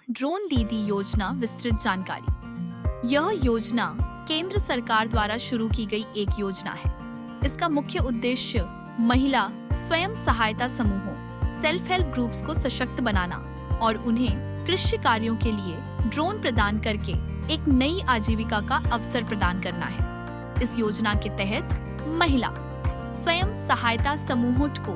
Drone दीदी योजना विस्तृत जानकारी। यह योजना केंद्र सरकार द्वारा शुरू की गई एक योजना है। इसका मुख्य उद्देश्य महिला स्वयं सहायता समूहों सेल्फ हेल्प ग्रुप्स को सशक्त बनाना और उन्हें कृषि कार्यों के लिए ड्रोन प्रदान करके एक नई आजीविका का अवसर प्रदान करना है। इस योजना के तहत महिला स्वयं सहायता समूहों को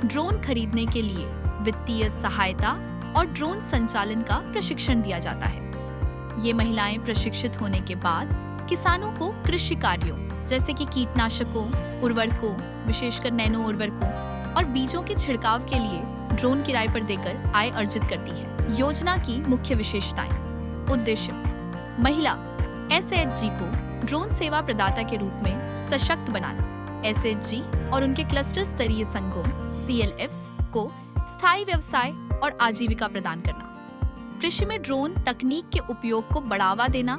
ड्रोन खरीदने के लिए वित्तीय सहायता और ड्रोन संचालन का प्रशिक्षण दिया जाता है। ये महिलाएं प्रशिक्षित होने के बाद किसानों को कृषि कार्यों जैसे कि कीटनाशकों, उर्वरकों, विशेषकर नैनो उर्वरकों और बीजों के छिड़काव के लिए ड्रोन किराए पर देकर आय अर्जित करती है। योजना की मुख्य विशेषताएं। उद्देश्य: महिला एसएचजी को ड्रोन सेवा प्रदाता के रूप में सशक्त बनाना। एसएचजी और उनके क्लस्टर स्तरीय संघों सीएलएफ्स को स्थायी व्यवसाय और आजीविका प्रदान करना। कृषि में ड्रोन तकनीक के उपयोग को बढ़ावा देना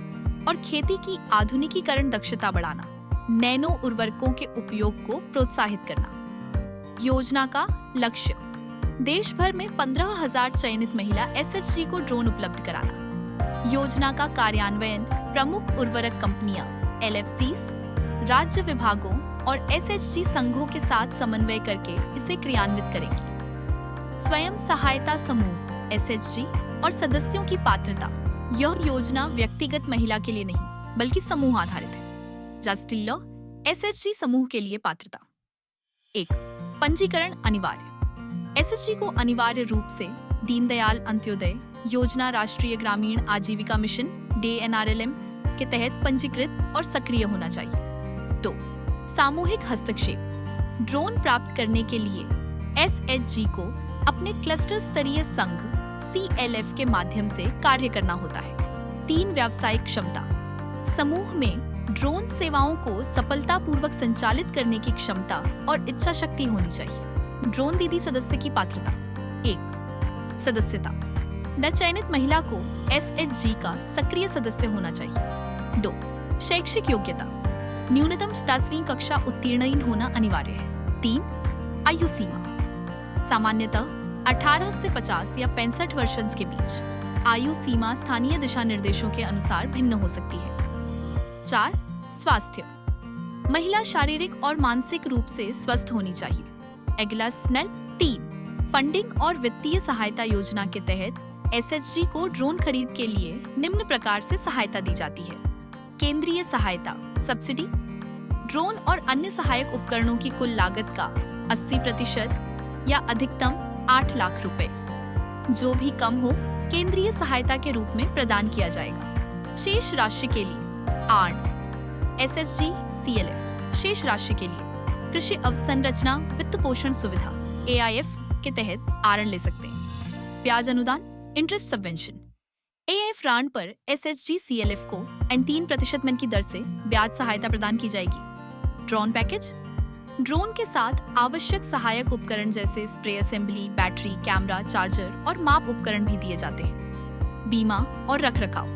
और खेती की आधुनिकीकरण दक्षता बढ़ाना। नैनो उर्वरकों के उपयोग को प्रोत्साहित करना। योजना का लक्ष्य: देश भर में 15,000 चयनित महिला एसएचजी को ड्रोन उपलब्ध कराना। योजना का कार्यान्वयन प्रमुख उर्वरक कंपनियां, एलएफसीज, राज्य विभागों और एसएचजी संघों के साथ समन्वय करके इसे क्रियान्वित करेंगी। स्वयं सहायता समूह एसएचजी और सदस्यों की पात्रता। यह योजना व्यक्तिगत महिला के लिए नहीं बल्कि समूह आधारित है। जस्टिल एसएचजी समूह के लिए पात्रता। 1. पंजीकरण अनिवार्य। एसएचजी को अनिवार्य रूप से दीनदयाल अंत्योदय योजना राष्ट्रीय ग्रामीण आजीविका मिशन DNRLM के तहत पंजीकृत और सक्रिय होना चाहिए। 2. सामूहिक हस्तक्षेप। ड्रोन प्राप्त करने के लिए एसएचजी को अपने क्लस्टर स्तरीय संघ सीएलएफ के माध्यम से कार्य करना होता है। 3. व्यावसायिक क्षमता। समूह में ड्रोन सेवाओं को सफलतापूर्वक संचालित करने की क्षमता और इच्छा शक्ति होनी चाहिए। ड्रोन दीदी सदस्य की पात्रता। 1. सदस्यता। न चयनित महिला को एसएचजी का सक्रिय सदस्य होना चाहिए। 2. शैक्षिक योग्यता। न्यूनतम 10वीं कक्षा उत्तीर्ण होना अनिवार्य है। 3. आयु सीमा। सामान्यतः 18 से 50 या 65 वर्षों के बीच। आयु सीमा स्थानीय दिशा निर्देशों के अनुसार भिन्न हो सकती है। 4. स्वास्थ्य। महिला शारीरिक और मानसिक रूप से स्वस्थ होनी चाहिए। अगला स्नेल। 3. फंडिंग और वित्तीय सहायता योजना के तहत एसएचजी को ड्रोन खरीद के लिए निम्न प्रकार से सहायता दी जाती है। केंद्रीय सहायता सब्सिडी। ड्रोन और अन्य सहायक उपकरणों की कुल लागत का 80% या अधिकतम 8 लाख रुपए, जो भी कम हो, केंद्रीय सहायता के रूप में प्रदान किया जाएगा। शेष राशि के लिए आर्न एसएचजी सीएलएफ शेष राशि के लिए कृषि अवसंरचना वित्त पोषण सुविधा एआईएफ के तहत आर्न ले सकते हैं। ब्याज अनुदान इंटरेस्ट सबवेंशन। एआईएफ ऋण पर एसएचजी सीएलएफ को 3% की दर से ब्याज सहायता प्रदान की जाएगी। Drone package. ड्रोन के साथ आवश्यक सहायक उपकरण जैसे spray assembly, battery, camera, charger और माप उपकरण भी दिए जाते हैं। बीमा और रखरखाव।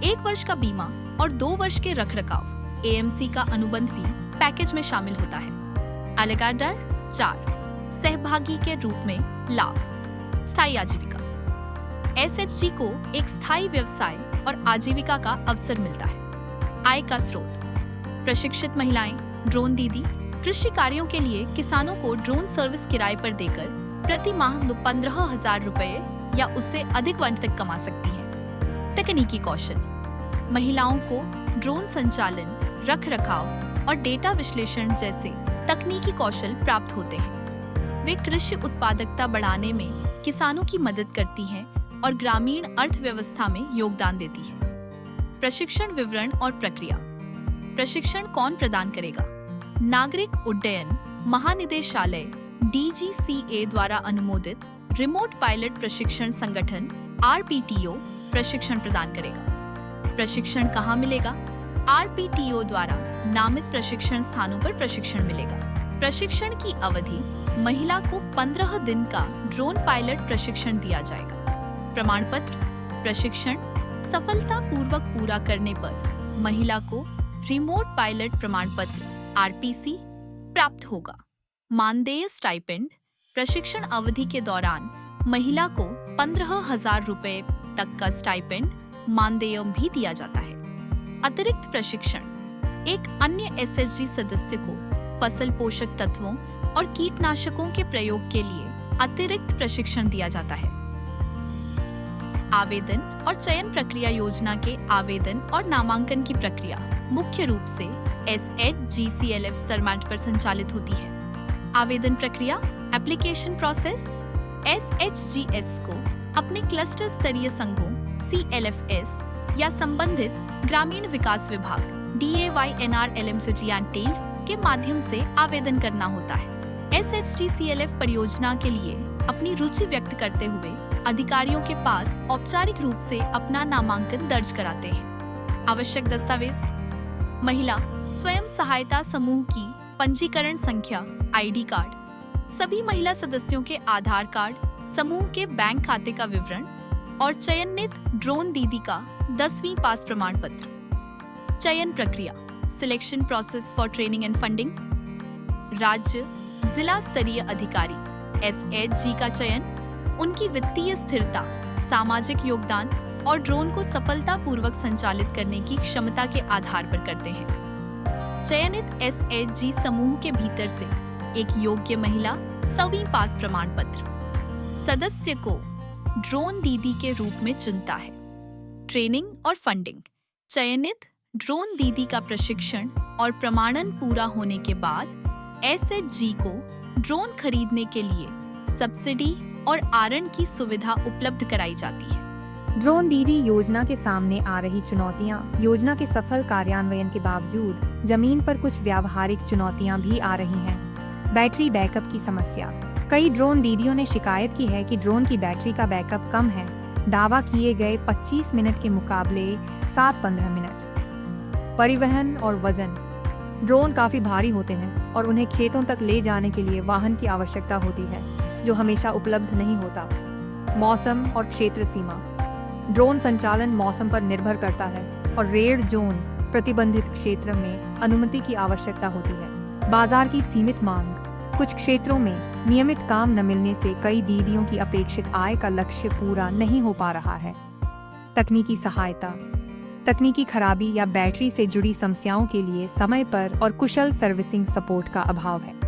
1 वर्ष का बीमा और 2 वर्ष के रखरखाव एएमसी का अनुबंध भी पैकेज में शामिल होता है। अलगाडर। 4. सहभागी के रूप में लाभ। स्थायी आजीविका। एसएचजी को एक स्थायी व्यवसाय और आजीविका का अवसर मिलता है। आय का स्रोत। प्रशिक्षित महिलाएं ड्रोन दीदी कृषि कार्यों के लिए किसानों को ड्रोन सर्विस किराए पर देकर प्रति माह 15,000 रुपए या उससे अधिक वंश तक कमा सकती हैं। तकनीकी कौशल। महिलाओं को ड्रोन संचालन, रखरखाव और डेटा विश्लेषण जैसे तकनीकी कौशल प्राप्त होते हैं। वे कृषि उत्पादकता बढ़ाने में किसानों की मदद करती हैं और ग्रामीण अर्थव्यवस्था में योगदान देती है। प्रशिक्षण विवरण और प्रक्रिया। प्रशिक्षण कौन प्रदान करेगा? नागरिक उड्डयन महानिदेशालय DGCA द्वारा अनुमोदित रिमोट पायलट प्रशिक्षण संगठन RPTO प्रशिक्षण प्रदान करेगा। प्रशिक्षण कहाँ मिलेगा? RPTO द्वारा नामित प्रशिक्षण स्थानों पर प्रशिक्षण मिलेगा। प्रशिक्षण की अवधि महिला को 15 दिन का ड्रोन पायलट प्रशिक्षण दिया जाएगा। प्रमाण पत्र। प्रशिक्षण सफलतापूर्वक पूरा करने पर महिला को रिमोट पायलट प्रमाण पत्र RPC प्राप्त होगा। मानदेय स्टाइपेंड। प्रशिक्षण अवधि के दौरान महिला को 15,000 रुपए तक का स्टाइपेंड मानदेय भी दिया जाता है। अतिरिक्त प्रशिक्षण, एक अन्य एसएचजी सदस्य को फसल पोषक तत्वों और कीटनाशकों के प्रयोग के लिए अतिरिक्त प्रशिक्षण दिया जाता है। आवेदन और चयन प्रक्रिया, योजना के आवेदन और नामांकन की प्रक्रिया मुख्य रूप से SHGCLF स्तर पर संचालित होती है। आवेदन प्रक्रिया, एप्लीकेशन प्रोसेस, SHGS को अपने क्लस्टर स्तरीय संघों CLFS या संबंधित ग्रामीण विकास विभाग DAYNR-LMCG के माध्यम से आवेदन करना होता है। SHGCLF परियोजना के लिए अपनी रुचि व्यक्त करते हुए अधिकारियों के पास औपचारिक रूप से अपना नामांकन दर्ज कराते हैं। आवश्यक दस्तावेज, महिला स्वयं सहायता समूह की पंजीकरण संख्या, ID कार्ड, सभी महिला सदस्यों के आधार कार्ड, समूह के बैंक खाते का विवरण और चयनित ड्रोन दीदी का 10वीं पास प्रमाण पत्र। चयन प्रक्रिया, selection process for training and funding. राज्य जिला स्तरीय अधिकारी SHG का चयन उनकी वित्तीय स्थिरता, सामाजिक योगदान और ड्रोन को सफलतापूर्वक संचालित करने की क्षमता के आधार पर करते हैं। चयनित SHG समूह के भीतर से एक योग्य महिला 100वीं पास प्रमाण पत्र सदस्य को ड्रोन दीदी के रूप में चुनता है। ट्रेनिंग और फंडिंग, चयनित ड्रोन दीदी का प्रशिक्षण और प्रमाणन पूरा होने के बाद SHG को ड्रोन खरीदने के लिए सब्सिडी और आरण की सुविधा उपलब्ध कराई जाती है। ड्रोन दीदी योजना के सामने आ रही चुनौतियां। योजना के सफल कार्यान्वयन के बावजूद जमीन पर कुछ व्यावहारिक चुनौतियां भी आ रही हैं। बैटरी बैकअप की समस्या, कई ड्रोन दीदियों ने शिकायत की है कि ड्रोन की बैटरी का बैकअप कम है। दावा किए गए 25 मिनट के मुकाबले 7-15 मिनट। परिवहन और वजन, ड्रोन काफी भारी होते हैं और उन्हें खेतों तक ले जाने के लिए वाहन की आवश्यकता होती है, जो हमेशा उपलब्ध नहीं होता। मौसम और क्षेत्र सीमा, ड्रोन संचालन मौसम पर निर्भर करता है और रेड जोन प्रतिबंधित क्षेत्र में अनुमति की आवश्यकता होती है। बाजार की सीमित मांग, कुछ क्षेत्रों में नियमित काम न मिलने से कई दीदियों की अपेक्षित आय का लक्ष्य पूरा नहीं हो पा रहा है। तकनीकी सहायता, तकनीकी खराबी या बैटरी से जुड़ी समस्याओं के लिए समय पर और कुशल सर्विसिंग सपोर्ट का अभाव है।